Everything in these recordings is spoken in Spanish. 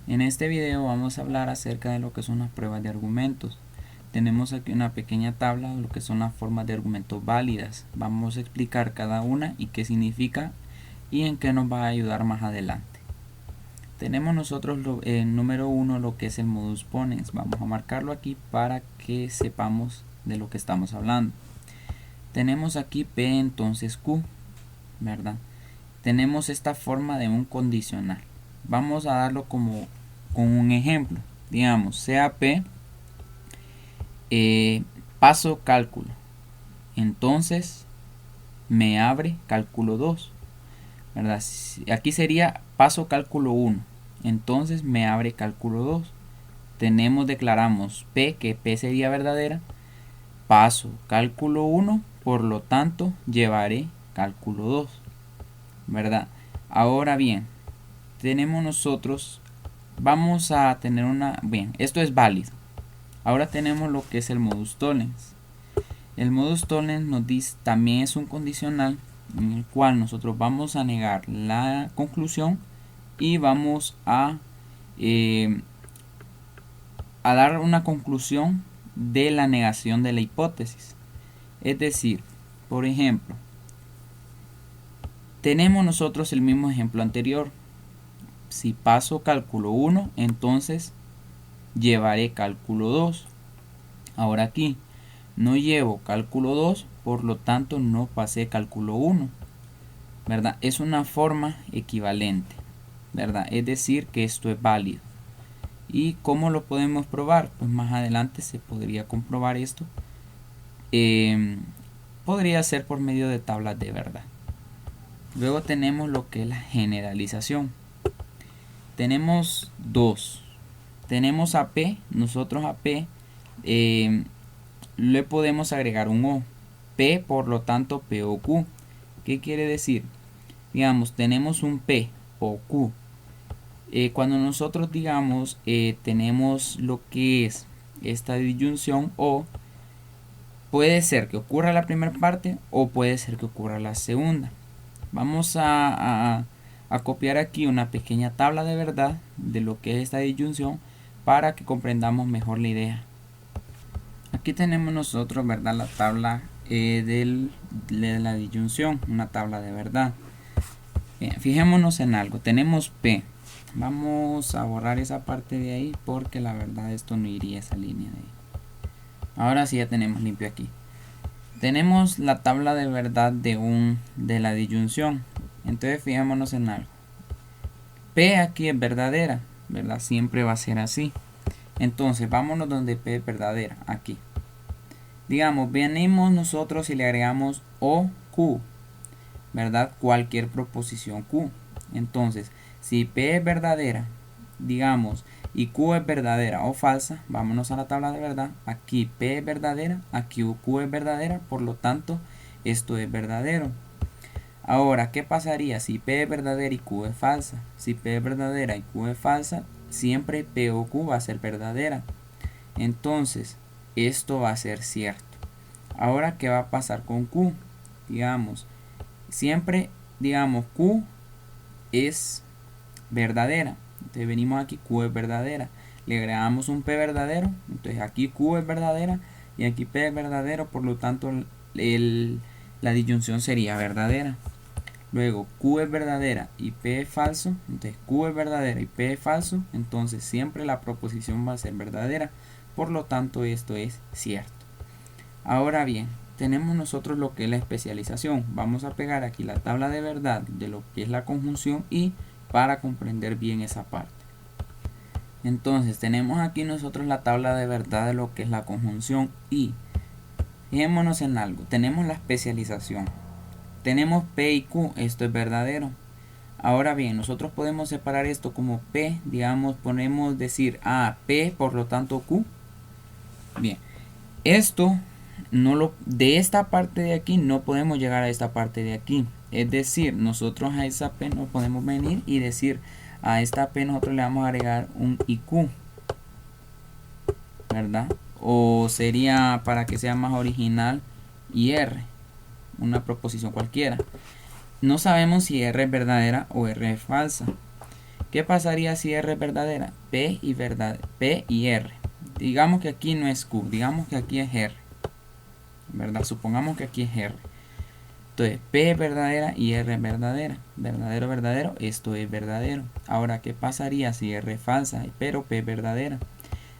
En este video vamos a hablar acerca de lo que son las pruebas de argumentos. Tenemos aquí una pequeña tabla de lo que son las formas de argumentos válidas. Vamos a explicar cada una y qué significa y en qué nos va a ayudar más adelante. Tenemos nosotros en número 1 lo que es el modus ponens. Vamos a marcarlo aquí para que sepamos de lo que estamos hablando. Tenemos aquí P entonces Q, ¿verdad? Tenemos esta forma de un condicional. Vamos a darlo como con un ejemplo. Digamos, sea P, paso cálculo. Entonces me abre cálculo 2. ¿Verdad? Aquí sería paso cálculo 1. Entonces me abre cálculo 2. Declaramos P, que P sería verdadera. Paso cálculo 1, por lo tanto llevaré cálculo 2. ¿Verdad? Ahora bien, tenemos nosotros, vamos a tener bien, esto es válido. Ahora tenemos lo que es el modus tollens. El modus tollens nos dice, también es un condicional en el cual nosotros vamos a negar la conclusión y vamos a dar una conclusión de la negación de la hipótesis. Es decir, por ejemplo, tenemos nosotros el mismo ejemplo anterior. Si paso cálculo 1, entonces llevaré cálculo 2. Ahora aquí no llevo cálculo 2, por lo tanto no pasé cálculo 1. ¿Verdad? Es una forma equivalente, ¿verdad? Es decir, que esto es válido. ¿Y cómo lo podemos probar? Pues más adelante se podría comprobar esto. Podría ser por medio de tablas de verdad. Luego tenemos lo que es la generalización. Tenemos dos. Tenemos a P, nosotros a P le podemos agregar un O. P, por lo tanto, P o Q. ¿Qué quiere decir? Digamos, tenemos un P o Q. Cuando nosotros digamos tenemos lo que es esta disyunción O, puede ser que ocurra la primera parte o puede ser que ocurra la segunda. Vamos a copiar aquí una pequeña tabla de verdad de lo que es esta disyunción para que comprendamos mejor la idea. Aquí tenemos nosotros, ¿verdad?, la tabla de la disyunción, una tabla de verdad. Bien, fijémonos en algo. Tenemos P. Vamos a borrar esa parte de ahí porque la verdad esto no iría esa línea de ahí. Ahora sí ya tenemos limpio aquí. Tenemos la tabla de verdad de la disyunción. Entonces fijémonos en algo. P aquí es verdadera, ¿verdad? Siempre va a ser así. Entonces vámonos donde P es verdadera, aquí. Digamos, venimos nosotros y le agregamos O, Q, ¿verdad? Cualquier proposición Q. Entonces, si P es verdadera, digamos, y Q es verdadera o falsa, vámonos a la tabla de verdad. Aquí P es verdadera, aquí Q es verdadera, por lo tanto, esto es verdadero. Ahora, ¿qué pasaría si P es verdadera y Q es falsa? Si P es verdadera y Q es falsa, siempre P o Q va a ser verdadera. Entonces, esto va a ser cierto. Ahora, ¿qué va a pasar con Q? Digamos, siempre, digamos, Q es verdadera. Entonces venimos aquí, Q es verdadera. Le agregamos un P verdadero. Entonces aquí Q es verdadera y aquí P es verdadero. Por lo tanto, la disyunción sería verdadera. Luego Q es verdadera y P es falso. Entonces Q es verdadera y P es falso. Entonces siempre la proposición va a ser verdadera. Por lo tanto, esto es cierto. Ahora bien, tenemos nosotros lo que es la especialización. Vamos a pegar aquí la tabla de verdad de lo que es la conjunción y para comprender bien esa parte. Entonces tenemos aquí nosotros la tabla de verdad de lo que es la conjunción y fijémonos en algo. Tenemos la especialización. Tenemos P y Q, esto es verdadero. Ahora bien, nosotros podemos separar esto como P, digamos, podemos decir P, por lo tanto Q. Bien, esto de esta parte de aquí no podemos llegar a esta parte de aquí. Es decir, nosotros a esa P no podemos venir y decir a esta P nosotros le vamos a agregar un IQ, ¿verdad? O sería, para que sea más original, IR, una proposición cualquiera. No sabemos si R es verdadera o R es falsa. ¿Qué pasaría si R es verdadera? P y R. Digamos que aquí no es Q, digamos que aquí es R, ¿verdad? Supongamos que aquí es R. Entonces P es verdadera y R es verdadera. Verdadero, verdadero, esto es verdadero. Ahora, ¿qué pasaría si R es falsa, pero P es verdadera?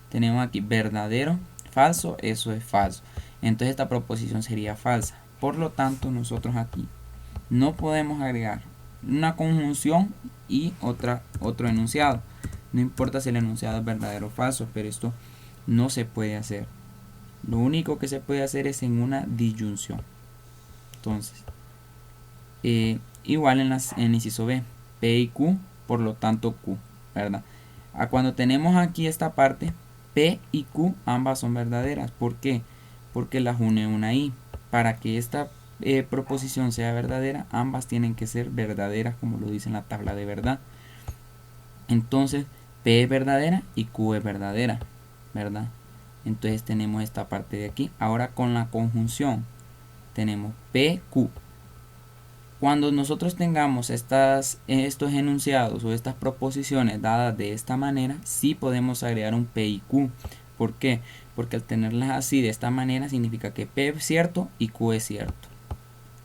Tenemos aquí verdadero, falso, eso es falso. Entonces esta proposición sería falsa. Por lo tanto, nosotros aquí no podemos agregar una conjunción y otro enunciado. No importa si el enunciado es verdadero o falso, pero esto no se puede hacer. Lo único que se puede hacer es en una disyunción. Entonces, igual en el inciso B, P y Q, por lo tanto Q, ¿verdad? Cuando tenemos aquí esta parte, P y Q ambas son verdaderas. ¿Por qué? Porque las une una I. Para que esta proposición sea verdadera, ambas tienen que ser verdaderas, como lo dice en la tabla de verdad. Entonces, P es verdadera y Q es verdadera, ¿verdad? Entonces tenemos esta parte de aquí. Ahora con la conjunción tenemos P, Q. Cuando nosotros tengamos estos enunciados o estas proposiciones dadas de esta manera, sí podemos agregar un P y Q. ¿Por qué? Porque al tenerlas así de esta manera significa que P es cierto y Q es cierto.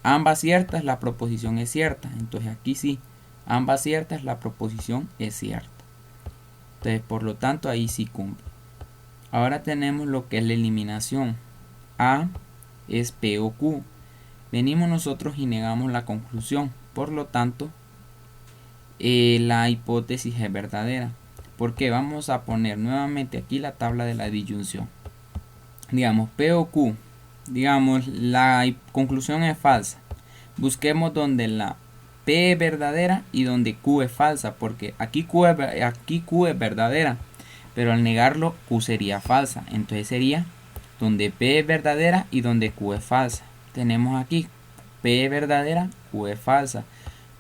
Ambas ciertas, la proposición es cierta. Entonces aquí sí, ambas ciertas, la proposición es cierta. Entonces por lo tanto ahí sí cumple. Ahora tenemos lo que es la eliminación. A es P o Q. Venimos nosotros y negamos la conclusión. Por lo tanto, la hipótesis es verdadera. Porque vamos a poner nuevamente aquí la tabla de la disyunción. Digamos, P o Q. Digamos, la conclusión es falsa. Busquemos donde la P es verdadera y donde Q es falsa. Porque aquí Q es verdadera. Pero al negarlo, Q sería falsa. Entonces sería donde P es verdadera y donde Q es falsa. Tenemos aquí P es verdadera, Q es falsa.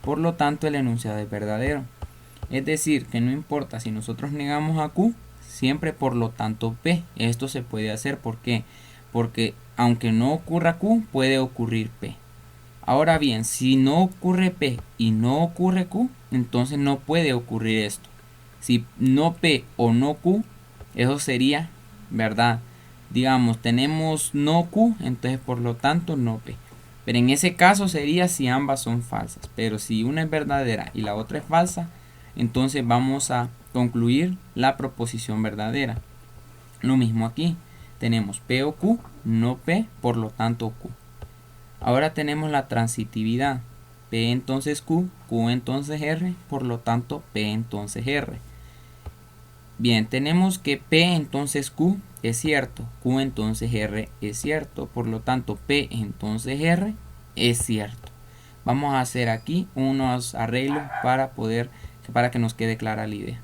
Por lo tanto, el enunciado es verdadero. Es decir, que no importa si nosotros negamos a Q, siempre por lo tanto P. Esto se puede hacer. ¿Por qué? Porque aunque no ocurra Q, puede ocurrir P. Ahora bien, si no ocurre P y no ocurre Q, entonces no puede ocurrir esto. Si no P o no Q, eso sería verdad. Digamos, tenemos no Q, entonces por lo tanto no P. Pero en ese caso sería si ambas son falsas. Pero si una es verdadera y la otra es falsa, entonces vamos a concluir la proposición verdadera. Lo mismo aquí. Tenemos P o Q, no P, por lo tanto Q. Ahora tenemos la transitividad. P entonces Q, Q entonces R, por lo tanto P entonces R. Bien, tenemos que P entonces Q es cierto, Q entonces R es cierto, por lo tanto P entonces R es cierto. Vamos a hacer aquí unos arreglos para que nos quede clara la idea.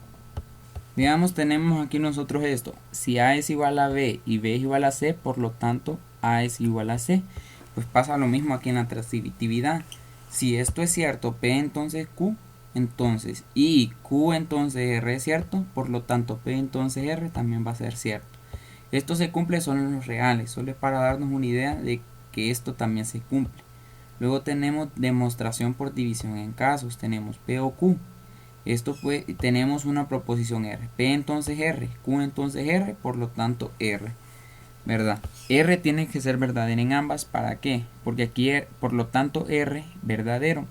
Digamos, tenemos aquí nosotros esto: si A es igual a B y B es igual a C, por lo tanto A es igual a C. Pues pasa lo mismo aquí en la transitividad. Si esto es cierto, P entonces Q, entonces y Q entonces R es cierto, por lo tanto P entonces R también va a ser cierto. Esto se cumple solo en los reales, solo es para darnos una idea de que esto también se cumple. Luego tenemos demostración por división en casos. Tenemos P o Q. Esto fue, tenemos una proposición R. P entonces R, Q entonces R, por lo tanto R, ¿verdad? R tiene que ser verdadera en ambas. ¿Para qué? Porque aquí, por lo tanto, R verdadero.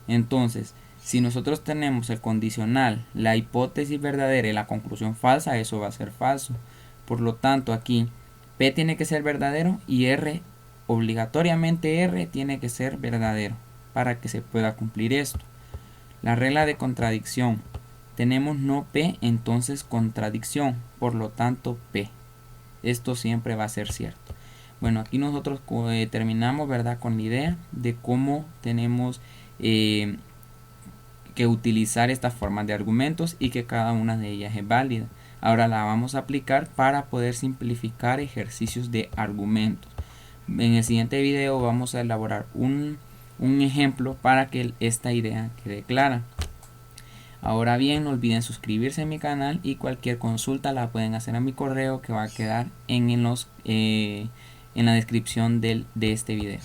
Entonces, si nosotros tenemos el condicional, la hipótesis verdadera y la conclusión falsa, eso va a ser falso. Por lo tanto, aquí P tiene que ser verdadero y R, obligatoriamente R tiene que ser verdadero para que se pueda cumplir esto. La regla de contradicción. Tenemos no P, entonces contradicción, por lo tanto P. Esto siempre va a ser cierto. Bueno, aquí nosotros terminamos, ¿verdad?, con la idea de cómo tenemos que utilizar estas formas de argumentos y que cada una de ellas es válida. Ahora la vamos a aplicar para poder simplificar ejercicios de argumentos. En el siguiente video vamos a elaborar un ejemplo para que esta idea quede clara. Ahora bien, no olviden suscribirse a mi canal y cualquier consulta la pueden hacer a mi correo que va a quedar en la descripción de este video.